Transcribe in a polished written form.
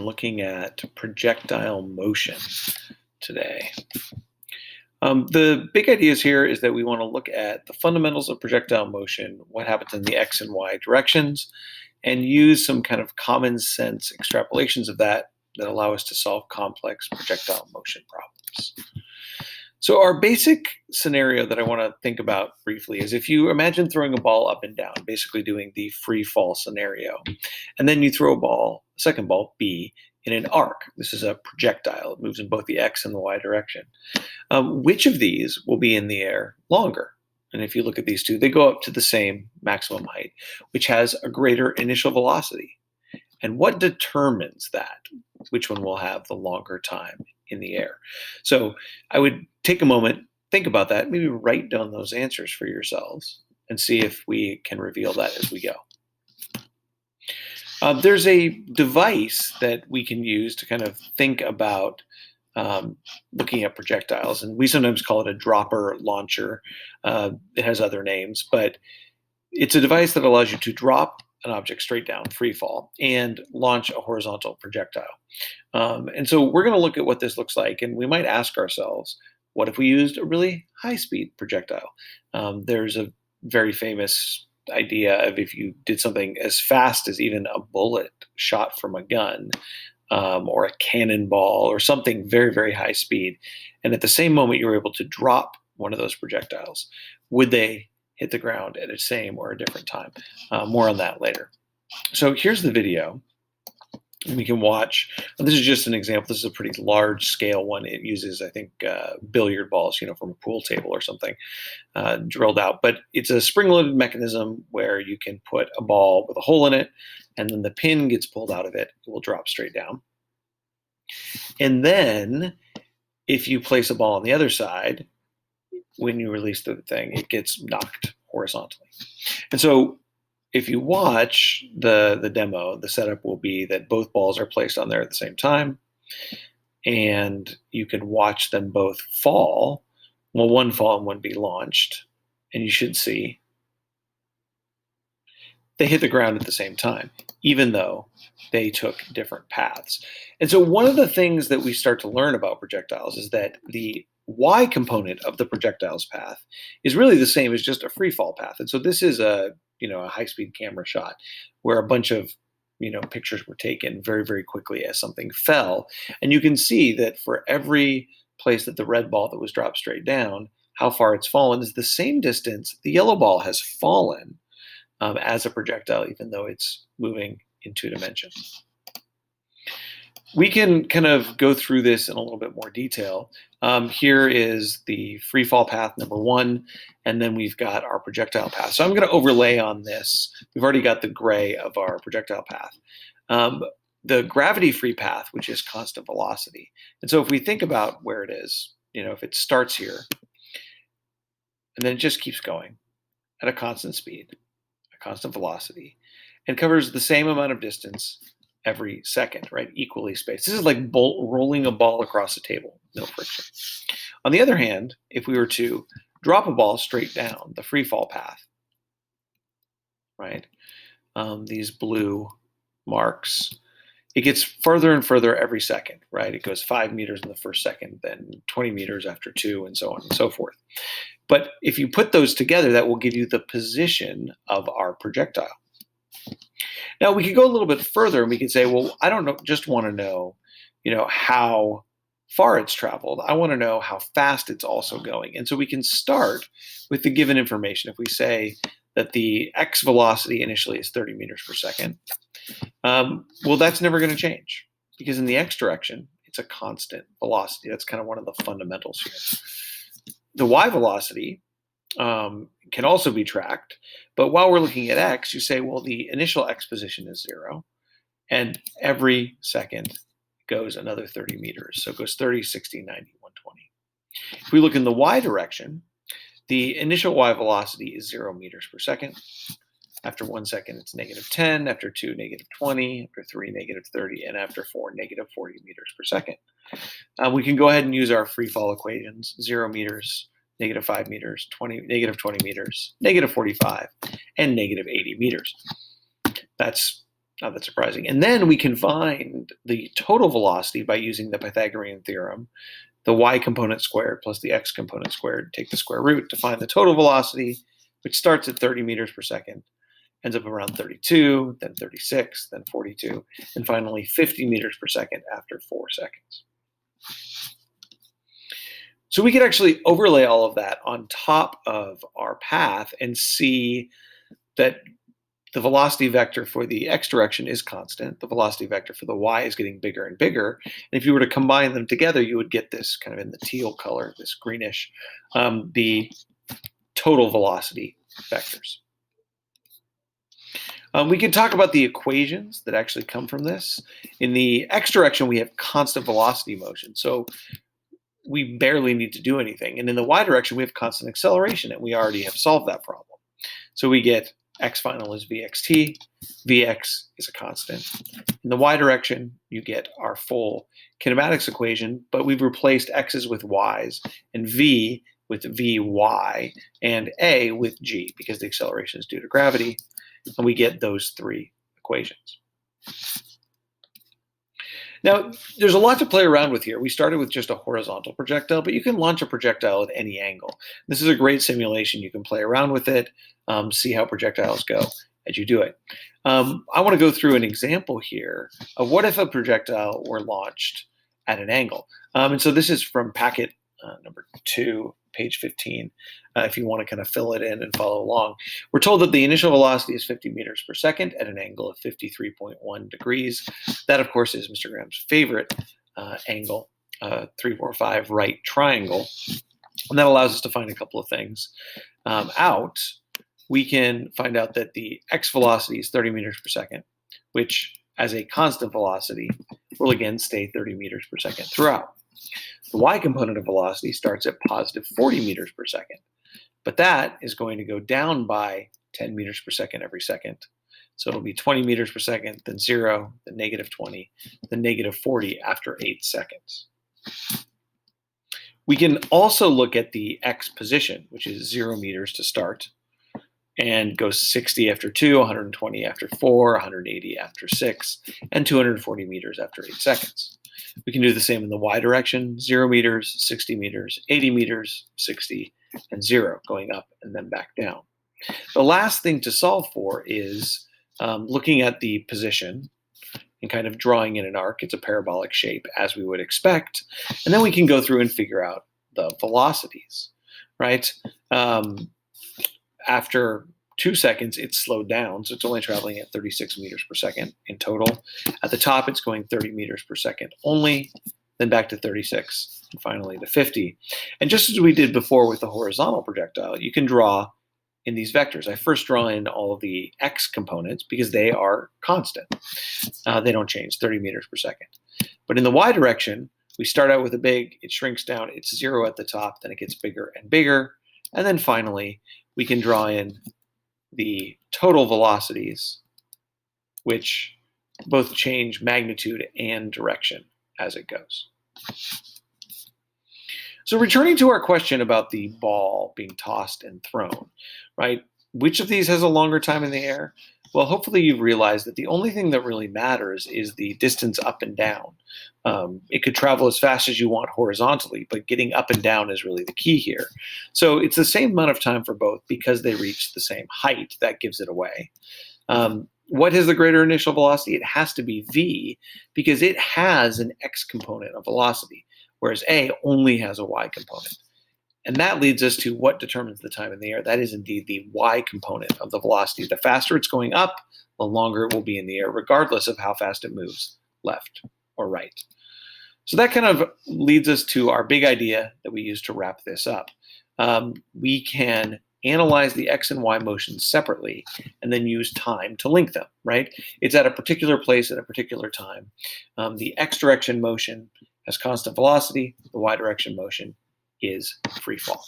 looking at projectile motion today. The big ideas here is that we want to look at the fundamentals of projectile motion, what happens in the x and y directions, and use some kind of common sense extrapolations of that allow us to solve complex projectile motion problems. So our basic scenario that I want to think about briefly is if you imagine throwing a ball up and down, basically doing the free fall scenario, and then you throw a second ball, B, in an arc. This is a projectile. It moves in both the x and the y direction. Which of these will be in the air longer? And if you look at these two, they go up to the same maximum height, which has a greater initial velocity. And what determines that? Which one will have the longer time in the air? So I would take a moment, think about that, maybe write down those answers for yourselves and see if we can reveal that as we go. There's a device that we can use to kind of think about looking at projectiles, and we sometimes call it a dropper launcher. It has other names, but it's a device that allows you to drop an object straight down, free fall, and launch a horizontal projectile. And so we're going to look at what this looks like, and we might ask ourselves, what if we used a really high-speed projectile? There's a very famous idea of if you did something as fast as even a bullet shot from a gun, or a cannonball or something very, very high speed, and at the same moment you were able to drop one of those projectiles, would they hit the ground at a same or a different time? More on that later. So here's the video. We can watch. This is just an example. This is a pretty large scale one. It uses, I think, billiard balls, from a pool table or something, drilled out. But it's a spring-loaded mechanism where you can put a ball with a hole in it, and then the pin gets pulled out of it. It will drop straight down. And then if you place a ball on the other side, when you release the thing, it gets knocked horizontally. And so if you watch the demo, the setup will be that both balls are placed on there at the same time, and you can watch them both fall. Well, one fall and one be launched, and you should see they hit the ground at the same time, even though they took different paths. And so one of the things that we start to learn about projectiles is that the y component of the projectile's path is really the same as just a free fall path. And so this is a high-speed camera shot where a bunch of pictures were taken very, very quickly as something fell. And you can see that for every place that the red ball that was dropped straight down, how far it's fallen is the same distance the yellow ball has fallen as a projectile, even though it's moving in two dimensions. We can kind of go through this in a little bit more detail. Here is the free fall path number one, and then we've got our projectile path. So I'm going to overlay on this. We've already got the gray of our projectile path. The gravity-free path, which is constant velocity. And so if we think about where it is, if it starts here, and then it just keeps going at a constant speed, a constant velocity, and covers the same amount of distance every second, right? Equally spaced. This is like rolling a ball across a table, no friction. On the other hand, if we were to drop a ball straight down the free fall path, right? These blue marks, it gets further and further every second, right? It goes 5 meters in the first second, then 20 meters after 2, and so on and so forth. But if you put those together, that will give you the position of our projectile. Now we could go a little bit further and we could say, well, I don't just want to know, how far it's traveled. I want to know how fast it's also going. And so we can start with the given information. If we say that the x velocity initially is 30 meters per second, well, that's never going to change because in the x direction, it's a constant velocity. That's kind of one of the fundamentals here. The y velocity can also be tracked. But while we're looking at x, you say, well, the initial x position is 0. And every second goes another 30 meters. So it goes 30, 60, 90, 120. If we look in the y direction, the initial y velocity is 0 meters per second. After 1 second, it's -10. After 2, -20. After 3, -30. And after 4, -40 meters per second. We can go ahead and use our free fall equations. 0 meters, -5 meters, -20 meters, -45, and -80 meters. That's Not that surprising. And then we can find the total velocity by using the Pythagorean theorem, the y component squared plus the x component squared, take the square root to find the total velocity, which starts at 30 meters per second, ends up around 32, then 36, then 42, and finally 50 meters per second after 4 seconds. So we could actually overlay all of that on top of our path and see that the velocity vector for the x direction is constant. The velocity vector for the y is getting bigger and bigger. And if you were to combine them together, you would get this kind of in the teal color, this greenish, the total velocity vectors. We can talk about the equations that actually come from this. In the x direction, we have constant velocity motion. So we barely need to do anything. And in the y direction, we have constant acceleration, and we already have solved that problem. So we get x final is vxt, vx is a constant. In the y direction, you get our full kinematics equation, but we've replaced x's with y's, and v with vy, and a with g, because the acceleration is due to gravity, and we get those 3 equations. Now, there's a lot to play around with here. We started with just a horizontal projectile, but you can launch a projectile at any angle. This is a great simulation. You can play around with it, see how projectiles go as you do it. I want to go through an example here of what if a projectile were launched at an angle. And so this is from packet number 2, page 15, if you want to kind of fill it in and follow along. We're told that the initial velocity is 50 meters per second at an angle of 53.1 degrees. That, of course, is Mr. Graham's favorite angle, 345 right triangle. And that allows us to find a couple of things out. We can find out that the x velocity is 30 meters per second, which as a constant velocity will again stay 30 meters per second throughout. The y component of velocity starts at positive 40 meters per second, but that is going to go down by 10 meters per second every second. So it'll be 20 meters per second, then 0, then negative 20, then negative 40 after 8 seconds. We can also look at the x position, which is 0 meters to start, and goes 60 after 2, 120 after 4, 180 after 6, and 240 meters after 8 seconds. We can do the same in the y direction, 0 meters, 60 meters, 80 meters, 60, and 0, going up and then back down. The last thing to solve for is looking at the position and kind of drawing in an arc. It's a parabolic shape, as we would expect. And then we can go through and figure out the velocities, right? After 2 seconds, it's slowed down, so it's only traveling at 36 meters per second in total. At the top, it's going 30 meters per second only, then back to 36, and finally to 50. And just as we did before with the horizontal projectile, you can draw in these vectors. I first draw in all of the x components because they are constant. They don't change, 30 meters per second. But in the y direction, we start out with a big, it shrinks down, it's 0 at the top, then it gets bigger and bigger, and then finally, we can draw in the total velocities, which both change magnitude and direction as it goes. So returning to our question about the ball being tossed and thrown, right? Which of these has a longer time in the air? Well, hopefully you've realized that the only thing that really matters is the distance up and down. It could travel as fast as you want horizontally, but getting up and down is really the key here. So it's the same amount of time for both because they reach the same height. That gives it away. What is the greater initial velocity? It has to be v because it has an x component of velocity, whereas a only has a y component. And that leads us to what determines the time in the air. That is indeed the y component of the velocity. The faster it's going up, the longer it will be in the air, regardless of how fast it moves left or right. So that kind of leads us to our big idea that we use to wrap this up. We can analyze the x and y motions separately and then use time to link them, right? It's at a particular place at a particular time. The x direction motion has constant velocity. The y direction motion is free fall.